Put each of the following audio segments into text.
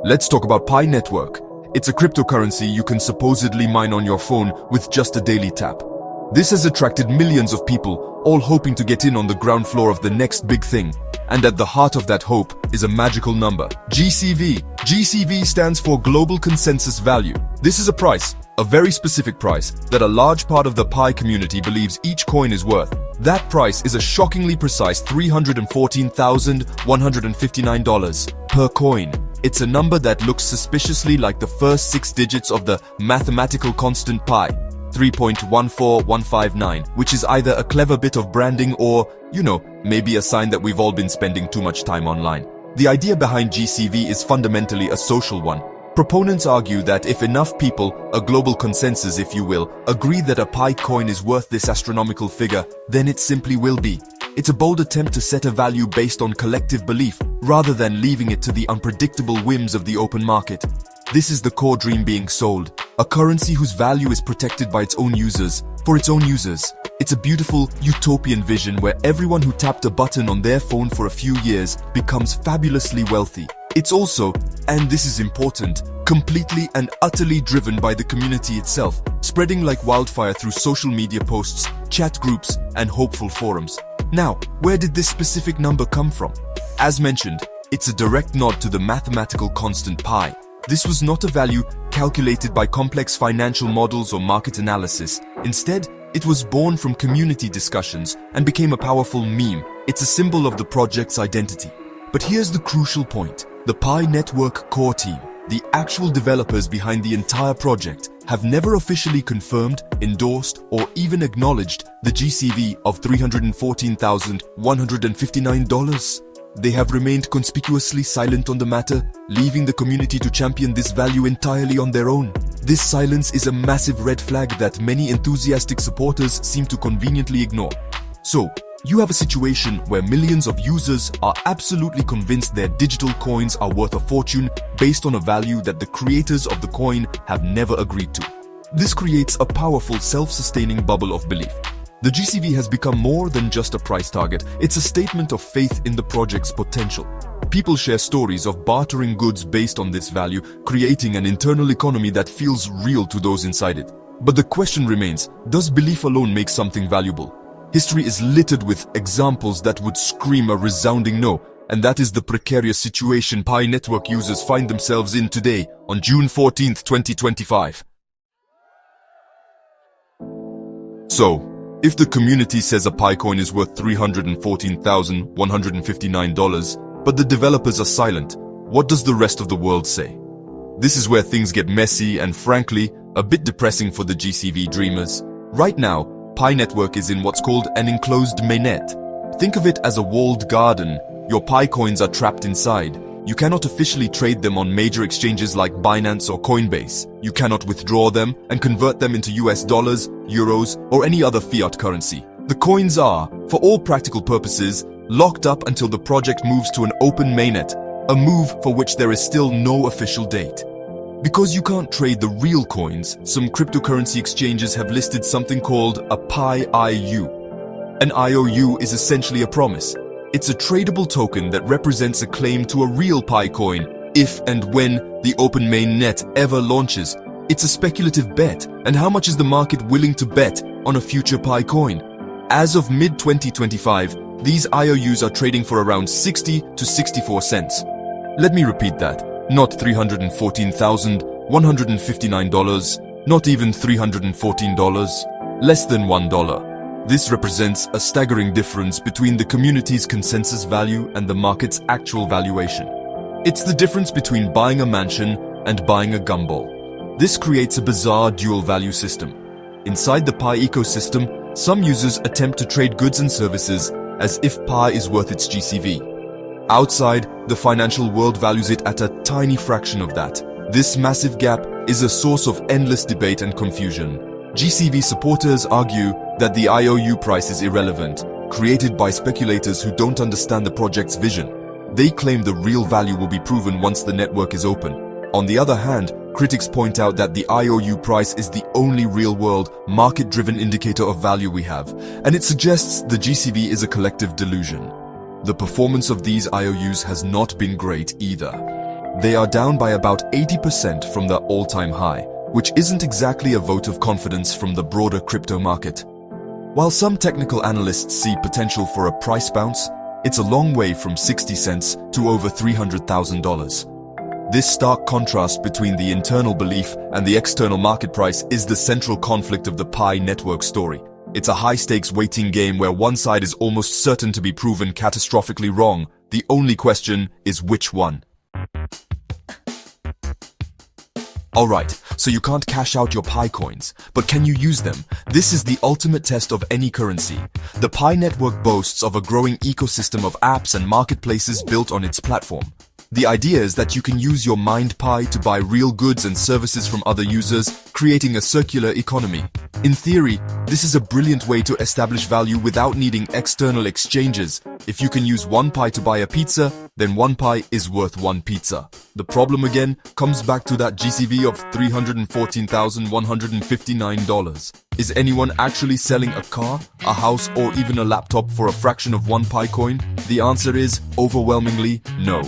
Let's talk about Pi Network. It's a cryptocurrency you can supposedly mine on your phone with just a daily tap. This has attracted millions of people, all hoping to get in on the ground floor of the next big thing. And at the heart of that hope is a magical number, GCV. GCV stands for Global Consensus Value. This is a price, a very specific price, that a large part of the Pi community believes each coin is worth. That price is a shockingly precise $314,159 per coin. It's a number that looks suspiciously like the first 6 digits of the mathematical constant pi, 3.14159, which is either a clever bit of branding or, maybe a sign that we've all been spending too much time online. The idea behind GCV is fundamentally a social one. Proponents argue that if enough people, a global consensus if you will, agree that a Pi coin is worth this astronomical figure, then it simply will be. It's a bold attempt to set a value based on collective belief, rather than leaving it to the unpredictable whims of the open market. This is the core dream being sold, a currency whose value is protected by its own users, for its own users. It's a beautiful, utopian vision where everyone who tapped a button on their phone for a few years becomes fabulously wealthy. It's also, and this is important, completely and utterly driven by the community itself, spreading like wildfire through social media posts, chat groups, and hopeful forums. Now, where did this specific number come from? As mentioned, it's a direct nod to the mathematical constant pi. This was not a value calculated by complex financial models or market analysis. Instead, it was born from community discussions and became a powerful meme. It's a symbol of the project's identity. But here's the crucial point. The Pi Network core team, the actual developers behind the entire project, have never officially confirmed, endorsed, or even acknowledged the GCV of $314,159. They have remained conspicuously silent on the matter, leaving the community to champion this value entirely on their own. This silence is a massive red flag that many enthusiastic supporters seem to conveniently ignore. So, you have a situation where millions of users are absolutely convinced their digital coins are worth a fortune based on a value that the creators of the coin have never agreed to. This creates a powerful self-sustaining bubble of belief. The GCV has become more than just a price target. It's a statement of faith in the project's potential. People share stories of bartering goods based on this value, creating an internal economy that feels real to those inside it. But the question remains, does belief alone make something valuable? History is littered with examples that would scream a resounding no, and that is the precarious situation Pi Network users find themselves in today, on June 14, 2025. So, if the community says a Pi coin is worth $314,159, but the developers are silent, what does the rest of the world say? This is where things get messy and, frankly, a bit depressing for the GCV dreamers. Right now, Pi Network is in what's called an enclosed mainnet. Think of it as a walled garden. Your Pi coins are trapped inside. You cannot officially trade them on major exchanges like Binance or Coinbase. You cannot withdraw them and convert them into US dollars, euros, or any other fiat currency. The coins are, for all practical purposes, locked up until the project moves to an open mainnet, a move for which there is still no official date. Because you can't trade the real coins, some cryptocurrency exchanges have listed something called a Pi IOU. An IOU is essentially a promise. It's a tradable token that represents a claim to a real Pi coin if and when the open mainnet ever launches. It's a speculative bet, and how much is the market willing to bet on a future Pi coin? As of mid-2025, these IOUs are trading for around 60 to 64 cents. Let me repeat that. Not $314,159, not even $314, less than $1. This represents a staggering difference between the community's consensus value and the market's actual valuation. It's the difference between buying a mansion and buying a gumball. This creates a bizarre dual value system. Inside the Pi ecosystem, some users attempt to trade goods and services as if Pi is worth its GCV. Outside, the financial world values it at a tiny fraction of that. This massive gap is a source of endless debate and confusion. GCV supporters argue that the IOU price is irrelevant, created by speculators who don't understand the project's vision. They claim the real value will be proven once the network is open. On the other hand, critics point out that the IOU price is the only real-world, market-driven indicator of value we have, and it suggests the GCV is a collective delusion. The performance of these IOUs has not been great either. They are down by about 80% from their all-time high, which isn't exactly a vote of confidence from the broader crypto market. While some technical analysts see potential for a price bounce, it's a long way from 60 cents to over $300,000. This stark contrast between the internal belief and the external market price is the central conflict of the Pi network story. It's a high-stakes waiting game where one side is almost certain to be proven catastrophically wrong. The only question is which one. Alright, so you can't cash out your Pi coins, but can you use them? This is the ultimate test of any currency. The Pi network boasts of a growing ecosystem of apps and marketplaces built on its platform. The idea is that you can use your mined Pi to buy real goods and services from other users, creating a circular economy. In theory, this is a brilliant way to establish value without needing external exchanges. If you can use one Pi to buy a pizza, then one Pi is worth one pizza. The problem again comes back to that GCV of $314,159. Is anyone actually selling a car, a house, or even a laptop for a fraction of one Pi coin? The answer is overwhelmingly no.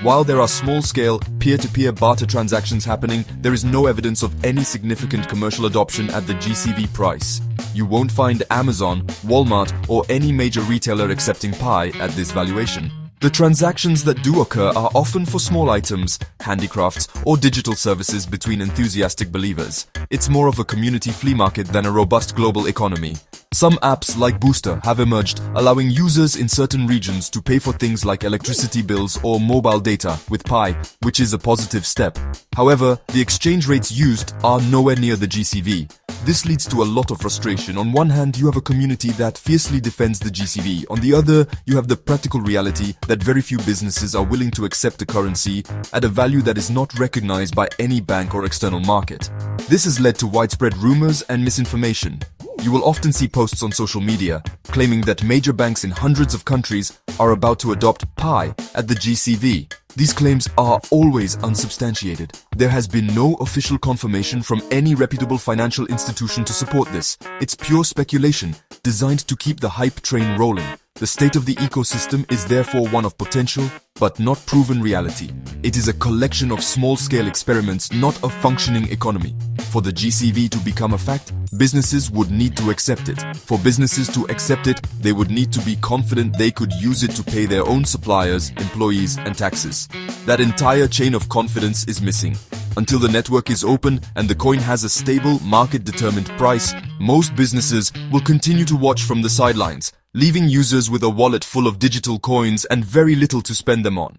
While there are small-scale, peer-to-peer barter transactions happening, there is no evidence of any significant commercial adoption at the GCV price. You won't find Amazon, Walmart, or any major retailer accepting Pi at this valuation. The transactions that do occur are often for small items, handicrafts, or digital services between enthusiastic believers. It's more of a community flea market than a robust global economy. Some apps like Booster have emerged, allowing users in certain regions to pay for things like electricity bills or mobile data with Pi, which is a positive step. However, the exchange rates used are nowhere near the GCV. This leads to a lot of frustration. On one hand, you have a community that fiercely defends the GCV. On the other, you have the practical reality that very few businesses are willing to accept a currency at a value that is not recognized by any bank or external market. This has led to widespread rumors and misinformation. You will often see posts on social media claiming that major banks in hundreds of countries are about to adopt Pi at the GCV. These claims are always unsubstantiated. There has been no official confirmation from any reputable financial institution to support this. It's pure speculation, designed to keep the hype train rolling. The state of the ecosystem is therefore one of potential, but not proven reality. It is a collection of small-scale experiments, not a functioning economy. For the GCV to become a fact, businesses would need to accept it. For businesses to accept it, they would need to be confident they could use it to pay their own suppliers, employees, and taxes. That entire chain of confidence is missing. Until the network is open and the coin has a stable, market-determined price, most businesses will continue to watch from the sidelines, leaving users with a wallet full of digital coins and very little to spend them on.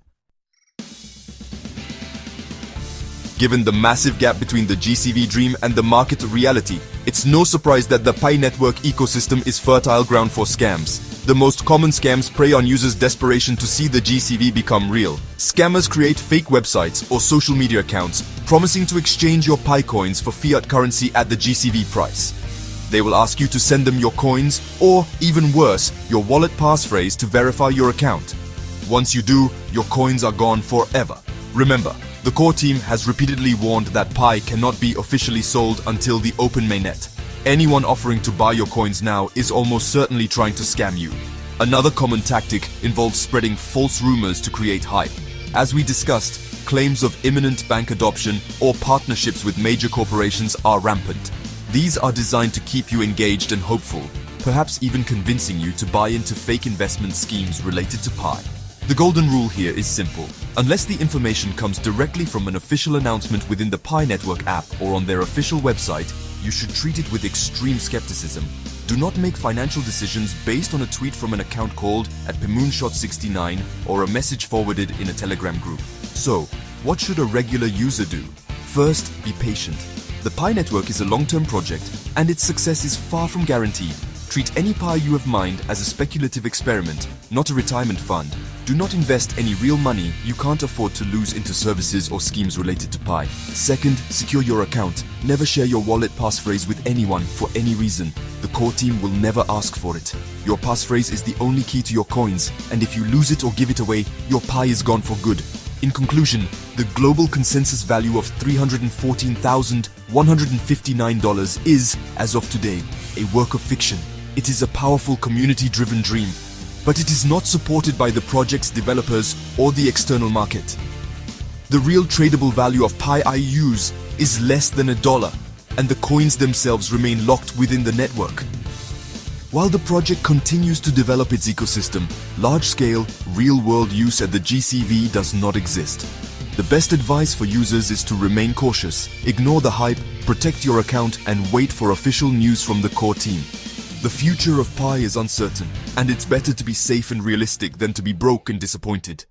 Given the massive gap between the GCV dream and the market reality, it's no surprise that the Pi network ecosystem is fertile ground for scams. The most common scams prey on users' desperation to see the GCV become real. Scammers create fake websites or social media accounts promising to exchange your Pi coins for fiat currency at the GCV price. They will ask you to send them your coins or, even worse, your wallet passphrase to verify your account. Once you do, your coins are gone forever. Remember, the core team has repeatedly warned that Pi cannot be officially sold until the open mainnet. Anyone offering to buy your coins now is almost certainly trying to scam you. Another common tactic involves spreading false rumors to create hype. As we discussed, claims of imminent bank adoption or partnerships with major corporations are rampant. These are designed to keep you engaged and hopeful, perhaps even convincing you to buy into fake investment schemes related to Pi. The golden rule here is simple. Unless the information comes directly from an official announcement within the Pi Network app or on their official website, you should treat it with extreme skepticism. Do not make financial decisions based on a tweet from an account called @Pamoonshot69 or a message forwarded in a Telegram group. So, what should a regular user do? First, be patient. The Pi Network is a long-term project, and its success is far from guaranteed. Treat any Pi you have mined as a speculative experiment, not a retirement fund. Do not invest any real money you can't afford to lose into services or schemes related to Pi. Second, secure your account. Never share your wallet passphrase with anyone for any reason. The core team will never ask for it. Your passphrase is the only key to your coins, and if you lose it or give it away, your Pi is gone for good. In conclusion, the global consensus value of $314,159 is, as of today, a work of fiction. It is a powerful community-driven dream, but it is not supported by the project's developers or the external market. The real tradable value of Pi IUs is less than $1, and the coins themselves remain locked within the network. While the project continues to develop its ecosystem, large-scale, real-world use at the GCV does not exist. The best advice for users is to remain cautious, ignore the hype, protect your account, and wait for official news from the core team. The future of Pi is uncertain, and it's better to be safe and realistic than to be broke and disappointed.